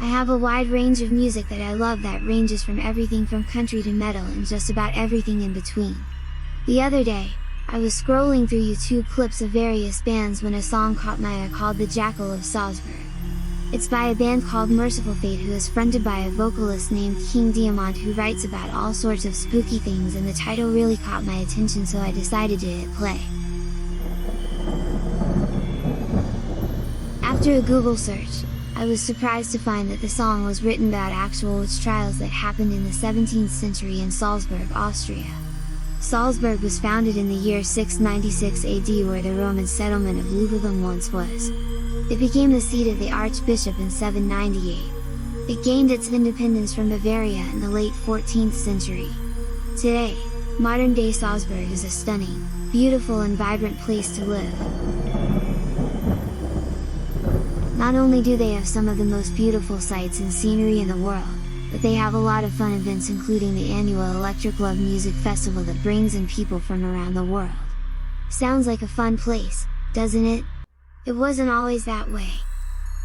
I have a wide range of music that I love that ranges from everything from country to metal and just about everything in between. The other day, I was scrolling through YouTube clips of various bands when a song caught my eye called the Jackal of Salzburg. It's by a band called Merciful Fate who is fronted by a vocalist named King Diamond who writes about all sorts of spooky things, and the title really caught my attention, so I decided to hit play. After a Google search, I was surprised to find that the song was written about actual witch trials that happened in the 17th century in Salzburg, Austria. Salzburg was founded in the year 696 AD, where the Roman settlement of Lugudunum once was. It became the seat of the archbishop in 798. It gained its independence from Bavaria in the late 14th century. Today, modern-day Salzburg is a stunning, beautiful and vibrant place to live. Not only do they have some of the most beautiful sights and scenery in the world, but they have a lot of fun events, including the annual Electric Love Music Festival that brings in people from around the world. Sounds like a fun place, doesn't it? It wasn't always that way.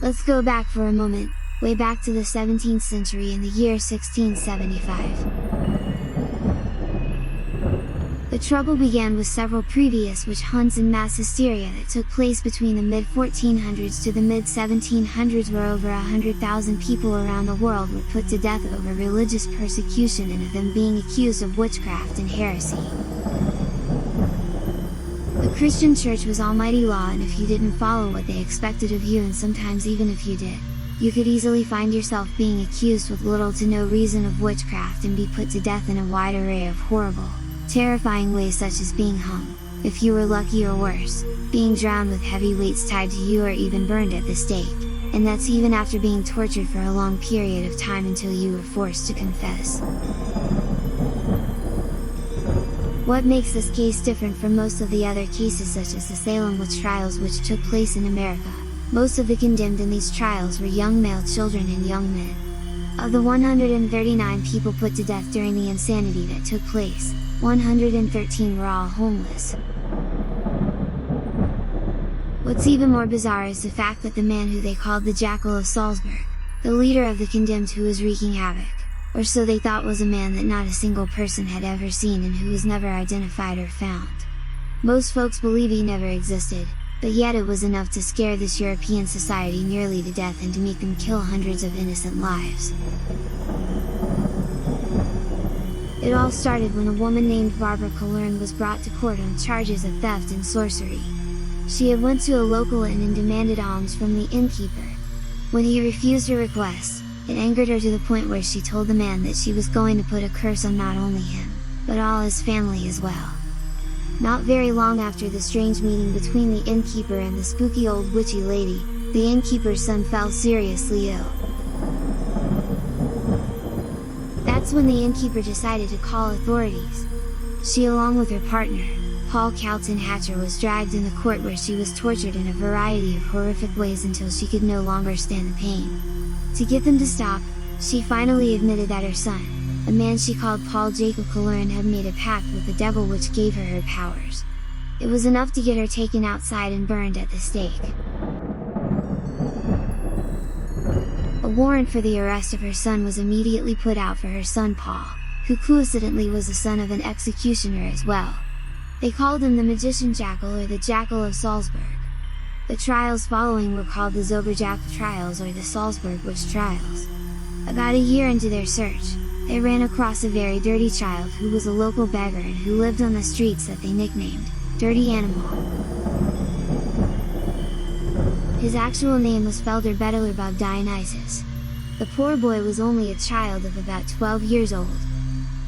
Let's go back for a moment, way back to the 17th century in the year 1675. The trouble began with several previous witch hunts and mass hysteria that took place between the mid-1400s to the mid-1700s, where over 100,000 people around the world were put to death over religious persecution and of them being accused of witchcraft and heresy. The Christian Church was almighty law, and if you didn't follow what they expected of you, and sometimes even if you did, you could easily find yourself being accused with little to no reason of witchcraft and be put to death in a wide array of horrible, terrifying ways, such as being hung, if you were lucky, or worse, being drowned with heavy weights tied to you, or even burned at the stake, and that's even after being tortured for a long period of time until you were forced to confess. What makes this case different from most of the other cases, such as the Salem witch trials which took place in America? Most of the condemned in these trials were young male children and young men. Of the 139 people put to death during the insanity that took place, 113 were all homeless. What's even more bizarre is the fact that the man who they called the Jackal of Salzburg, the leader of the condemned who was wreaking havoc, or so they thought, was a man that not a single person had ever seen and who was never identified or found. Most folks believe he never existed, but yet it was enough to scare this European society nearly to death and to make them kill hundreds of innocent lives. It all started when a woman named Barbara Kalern was brought to court on charges of theft and sorcery. She had went to a local inn and demanded alms from the innkeeper. When he refused her request, it angered her to the point where she told the man that she was going to put a curse on not only him, but all his family as well. Not very long after the strange meeting between the innkeeper and the spooky old witchy lady, the innkeeper's son fell seriously ill. That's when the innkeeper decided to call authorities. She, along with her partner, Paul Calton Hatcher, was dragged in the court, where she was tortured in a variety of horrific ways until she could no longer stand the pain. To get them to stop, she finally admitted that her son, a man she called Paul Jackl Kalern, had made a pact with the devil which gave her her powers. It was enough to get her taken outside and burned at the stake. A warrant for the arrest of her son was immediately put out for her son Paul, who coincidentally was the son of an executioner as well. They called him the Magician Jackal, or the Jackal of Salzburg. The trials following were called the Zoberjack trials, or the Salzburg witch trials. About a year into their search, they ran across a very dirty child who was a local beggar and who lived on the streets that they nicknamed Dirty Animal. His actual name was Felder Bedelurbog Dionysus. The poor boy was only a child of about 12 years old.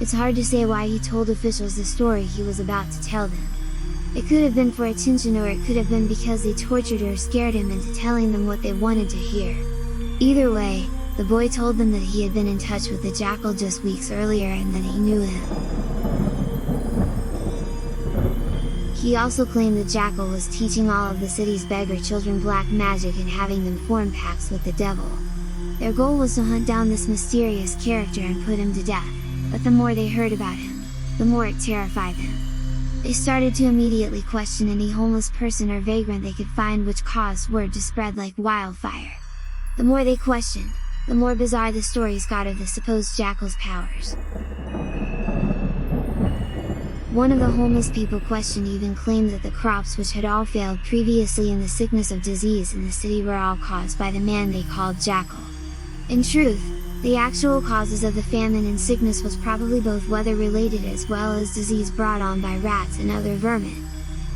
It's hard to say why he told officials the story he was about to tell them. It could have been for attention, or it could have been because they tortured or scared him into telling them what they wanted to hear. Either way, the boy told them that he had been in touch with the jackal just weeks earlier and that he knew him. He also claimed the jackal was teaching all of the city's beggar children black magic and having them form pacts with the devil. Their goal was to hunt down this mysterious character and put him to death, but the more they heard about him, the more it terrified them. They started to immediately question any homeless person or vagrant they could find, which caused word to spread like wildfire. The more they questioned, the more bizarre the stories got of the supposed jackal's powers. One of the homeless people questioned even claimed that the crops which had all failed previously in the sickness of disease in the city were all caused by the man they called Jackal. In truth, the actual causes of the famine and sickness was probably both weather-related as well as disease brought on by rats and other vermin.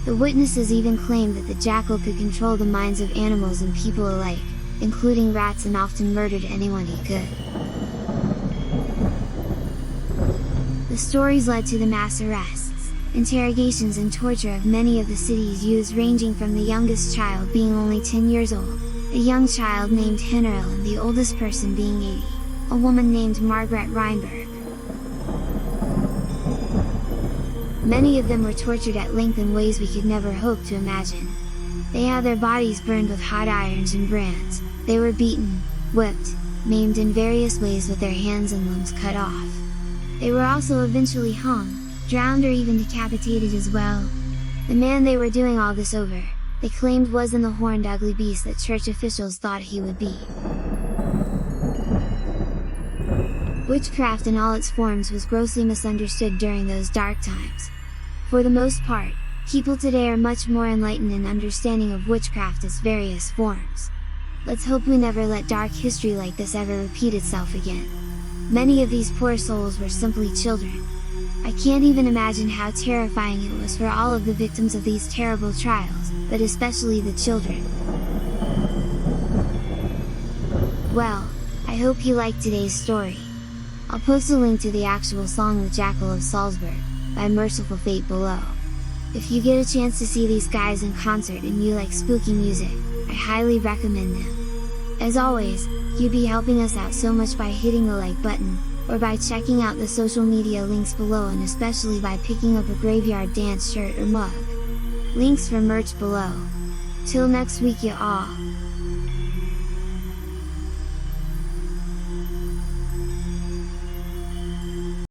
The witnesses even claimed that the jackal could control the minds of animals and people alike, including rats, and often murdered anyone he could. The stories led to the mass arrests, interrogations and torture of many of the city's youths, ranging from the youngest child being only 10 years old, a young child named Hennerl, and the oldest person being 80, a woman named Margaret Reinberg. Many of them were tortured at length in ways we could never hope to imagine. They had their bodies burned with hot irons and brands, they were beaten, whipped, maimed in various ways with their hands and limbs cut off. They were also eventually hung, drowned, or even decapitated as well. The man they were doing all this over, they claimed, wasn't the horned ugly beast that church officials thought he would be. Witchcraft in all its forms was grossly misunderstood during those dark times. For the most part, people today are much more enlightened in understanding of witchcraft its various forms. Let's hope we never let dark history like this ever repeat itself again. Many of these poor souls were simply children. I can't even imagine how terrifying it was for all of the victims of these terrible trials, but especially the children. Well, I hope you liked today's story. I'll post a link to the actual song The Jackal of Salzburg, by Merciful Fate below. If you get a chance to see these guys in concert and you like spooky music, I highly recommend them. As always, you'd be helping us out so much by hitting the like button, or by checking out the social media links below, and especially by picking up a Graveyard Dance shirt or mug. Links for merch below. Till next week ya all!